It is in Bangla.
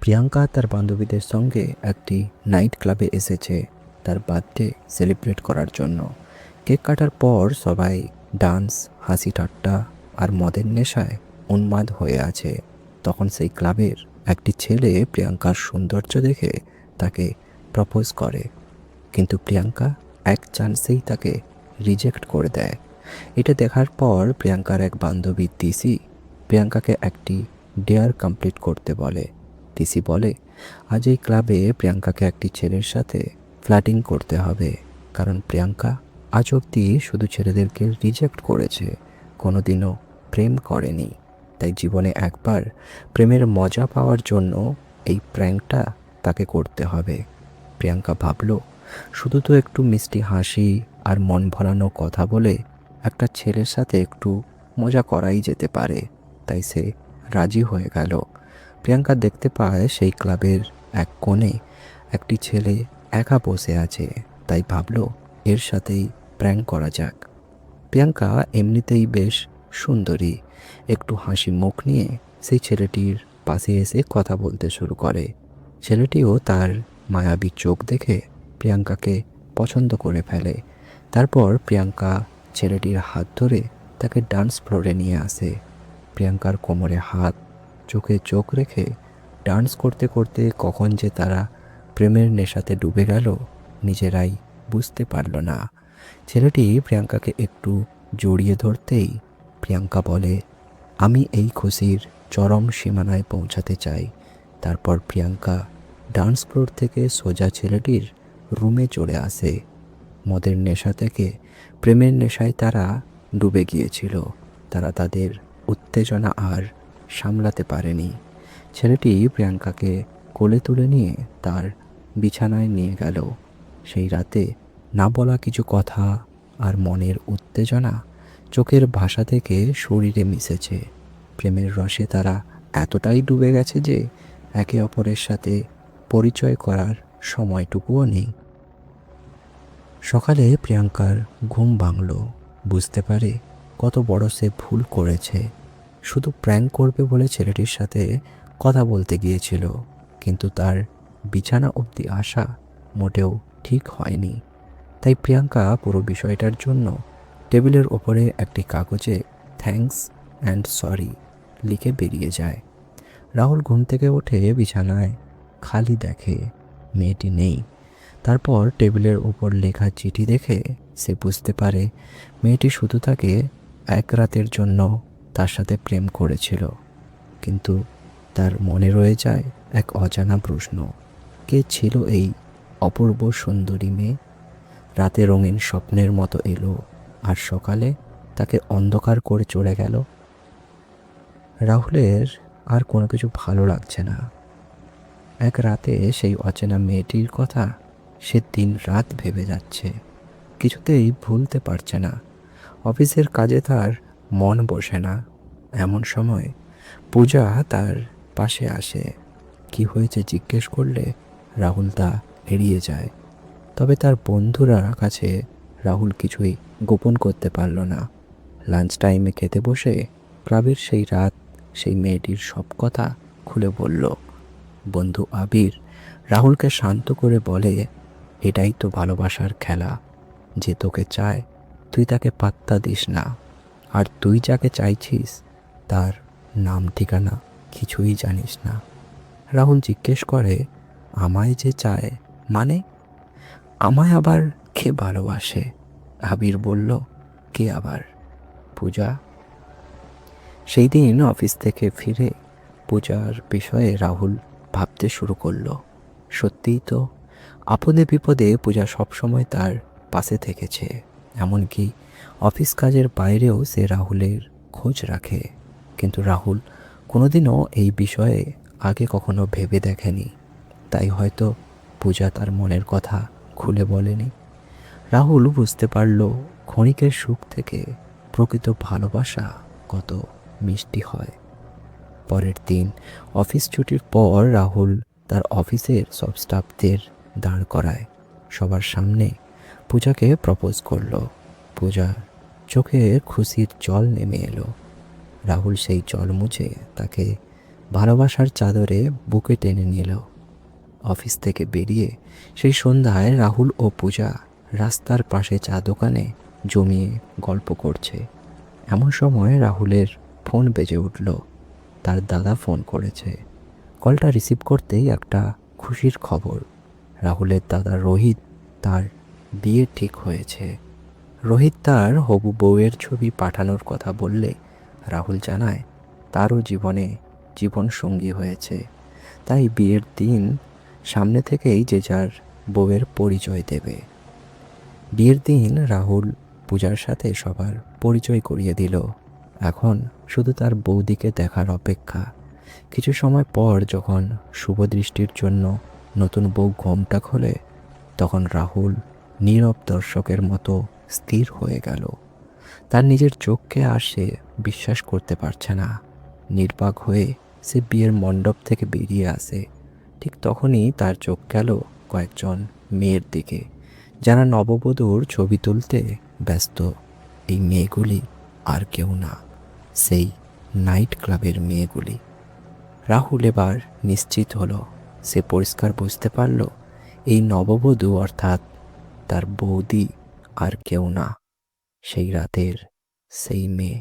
প্রিয়াঙ্কা তার বান্ধবীদের সঙ্গে একটি নাইট ক্লাবে এসেছে তার বার্থডে সেলিব্রেট করার জন্য। কেক কাটার পর সবাই ডান্স, হাসি ঠাট্টা আর মদের নেশায় উন্মাদ হয়ে আছে। তখন সেই ক্লাবের একটি ছেলে প্রিয়াঙ্কার সৌন্দর্য দেখে তাকে প্রপোজ করে, কিন্তু প্রিয়াঙ্কা এক চান্সেই তাকে রিজেক্ট করে দেয়। এটা দেখার পর প্রিয়াঙ্কার এক বান্ধবী তিসি প্রিয়াঙ্কাকে একটি ডেয়ার কমপ্লিট করতে বলে। তিসি বলে, আজ এই ক্লাবে প্রিয়াঙ্কাকে একটি ছেলের সাথে ফ্ল্যাটিং করতে হবে, কারণ প্রিয়াঙ্কা আজ অবধি শুধু ছেলেদেরকে রিজেক্ট করেছে, কোনোদিনও প্রেম করেনি। তাই জীবনে একবার প্রেমের মজা পাওয়ার জন্য এই প্র্যাঙ্কটা তাকে করতে হবে। প্রিয়াঙ্কা ভাবল, শুধু তো একটু মিষ্টি হাসি আর মন ভরানো কথা বলে একটা ছেলের সাথে একটু মজা করাই যেতে পারে। তাই সে রাজি হয়ে গেল। প্রিয়াঙ্কা দেখতে পায় সেই ক্লাবের এক কোণে একটি ছেলে একা বসে আছে, তাই ভাবল এর সাথেই প্র্যাঙ্ক করা যাক। প্রিয়াঙ্কা এমনিতেই বেশ সুন্দরী, একটু হাসি মুখ নিয়ে সেই ছেলেটির পাশে এসে কথা বলতে শুরু করে। ছেলেটিও তার মায়াবী চোখ দেখে প্রিয়াঙ্কাকে পছন্দ করে ফেলে। তারপর প্রিয়াঙ্কা ছেলেটির হাত ধরে তাকে ডান্স ফ্লোরে নিয়ে আসে। প্রিয়াঙ্কার কোমরে হাত, চোখে চোখ রেখে ডান্স করতে করতে কখন যে তারা প্রেমের নেশাতে ডুবে গেল নিজেরাই বুঝতে পারল না। ছেলেটি প্রিয়াঙ্কাকে একটু জড়িয়ে ধরতেই প্রিয়াঙ্কা বলে, আমি এই খুশির চরম সীমানায় পৌঁছাতে চাই। তারপর প্রিয়াঙ্কা ডান্স ফ্লোর থেকে সোজা ছেলেটির রুমে চলে আসে। মদের নেশা থেকে প্রেমের নেশায় তারা ডুবে গিয়েছিল। তারা তাদের উত্তেজনা আর সামলাতে পারেনি। ছেলেটি প্রিয়াঙ্কাকে কোলে তুলে নিয়ে তার বিছানায় নিয়ে গেল। সেই রাতে না বলা কিছু কথা আর মনের উত্তেজনা চোখের ভাষা থেকে শরীরে মিশেছে। প্রেমের রসে তারা এতটাই ডুবে গেছে যে একে অপরের সাথে পরিচয় করার সময়টুকুও নেই। সকালে প্রিয়াঙ্কার ঘুম ভাঙল। বুঝতে পারে কত বড় সে ভুল করেছে। শুধু প্র্যাঙ্ক করবে বলে ছেলেটির সাথে কথা বলতে গিয়েছিল, কিন্তু তার বিছানা অবধি আসা মোটেও ঠিক হয়নি। তাই প্রিয়াঙ্কা পুরো বিষয়টার জন্য টেবিলের ওপরে একটি কাগজে থ্যাঙ্কস অ্যান্ড সরি লিখে বেরিয়ে যায়। রাহুল ঘুম থেকে উঠে বিছানায় খালি দেখে মেয়েটি নেই। তারপর টেবিলের ওপর লেখা চিঠি দেখে সে বুঝতে পারে মেয়েটি শুধু তাকে এক রাতের জন্য তার সাথে প্রেম করেছিল। কিন্তু তার মনে রয়ে যায় এক অজানা প্রশ্ন, কে ছিল এই অপূর্ব সুন্দরী মেয়ে? রাতে রঙিন স্বপ্নের মতো এলো আর সকালে তাকে অন্ধকার করে চলে গেল। রাহুলের আর কোনো কিছু ভালো লাগছে না। এক রাতে সেই অচেনা মেয়েটির কথা সে দিন রাত ভেবে যাচ্ছে, কিছুতেই ভুলতে পারছে না। অফিসের কাজে তার মন বসে না। এমন সময় পূজা তার পাশে আসে। কি হয়েছে জিজ্ঞেস করলে রাহুল তা এড়িয়ে যায়। তবে তার বন্ধুরা কাছে রাহুল কিছুই গোপন করতে পারল না। লাঞ্চ টাইমে খেতে বসে ক্লাবের সেই রাত সেই মেয়েটির সব কথা খুলে বলল। বন্ধু আবির রাহুলকে শান্ত করে বলে, এটাই তো ভালোবাসার খেলা। যে তোকে চায় তুই তাকে পাত্তা দিস না, আর তুই যাকে চাইছিস তার নাম ঠিকানা কিছুই জানিস না। রাহুল জিজ্ঞেস করে, আমায় যে চায় মানে? আমায় আবার কে ভালোবাসে? আবির বলল, কে আবার? পূজা। সেই দিন অফিস থেকে ফিরে পূজার বিষয়ে রাহুল ভাবতে শুরু করলো। সত্যিই তো আপদে বিপদে পূজা সবসময় তার পাশে থেকেছে। এমনকি অফিস কাজের বাইরেও সে রাহুলের খোঁজ রাখে। কিন্তু রাহুল কোনোদিনও এই বিষয়ে আগে কখনো ভেবে দেখেনি। তাই হয়তো পূজা তার মনের কথা খুলে বলেনি। রাহুল বুঝতে পারল ক্ষণিকের সুখ থেকে প্রকৃত ভালোবাসা কত মিষ্টি হয়। পরের দিন অফিস ছুটির পর রাহুল তার অফিসের সব স্টাফদের দাঁড় করায়। সবার সামনে পূজাকে প্রপোজ করলো। পূজা চোখে খুশির জল নেমে এলো। রাহুল সেই জল মুছে তাকে ভালোবাসার চাদরে বুকে টেনে নিল। অফিস থেকে বেরিয়ে সেই সন্ধ্যায় রাহুল ও পূজা রাস্তার পাশে চা দোকানে জমিয়ে গল্প করছে। এমন সময় রাহুলের ফোন বেজে উঠল। তার দাদা ফোন করেছে। কলটা রিসিভ করতেই একটা খুশির খবর। রাহুলের দাদা রোহিত, তার বিয়ে ঠিক হয়েছে। রোহিত তার হবু বউয়ের ছবি পাঠানোর কথা বললে রাহুল জানায় তারও জীবনে জীবন সঙ্গী হয়েছে। তাই বিয়ের দিন সামনে থেকেই যে যার বউয়ের পরিচয় দেবে। বিয়ের দিন রাহুল পূজার সাথে সবার পরিচয় করিয়ে দিল। এখন শুধু তার বৌদিকে দেখার অপেক্ষা। কিছু সময় পর যখন শুভদৃষ্টির জন্য নতুন বউ ঘোমটা খোলে, তখন রাহুল নীরব দর্শকের মতো স্থির হয়ে গেল। তার নিজের চোখকে আর সে বিশ্বাস করতে পারছে না। নির্বাক হয়ে সে বিয়ের মণ্ডপ থেকে বেরিয়ে আসে। ঠিক তখনই তার চোখ গেল কয়েকজন মেয়ের দিকে, যারা নববধূর ছবি তুলতে ব্যস্ত। এই মেয়েগুলি আর কেউ না, সেই নাইট ক্লাবের মেয়েগুলি। রাহুল এবার নিশ্চিত হলো। সে পরিষ্কার বুঝতে পারল এই নববধূ অর্থাৎ তার বৌদি আর কেউ না, সেই রাতের সেই মেয়ে।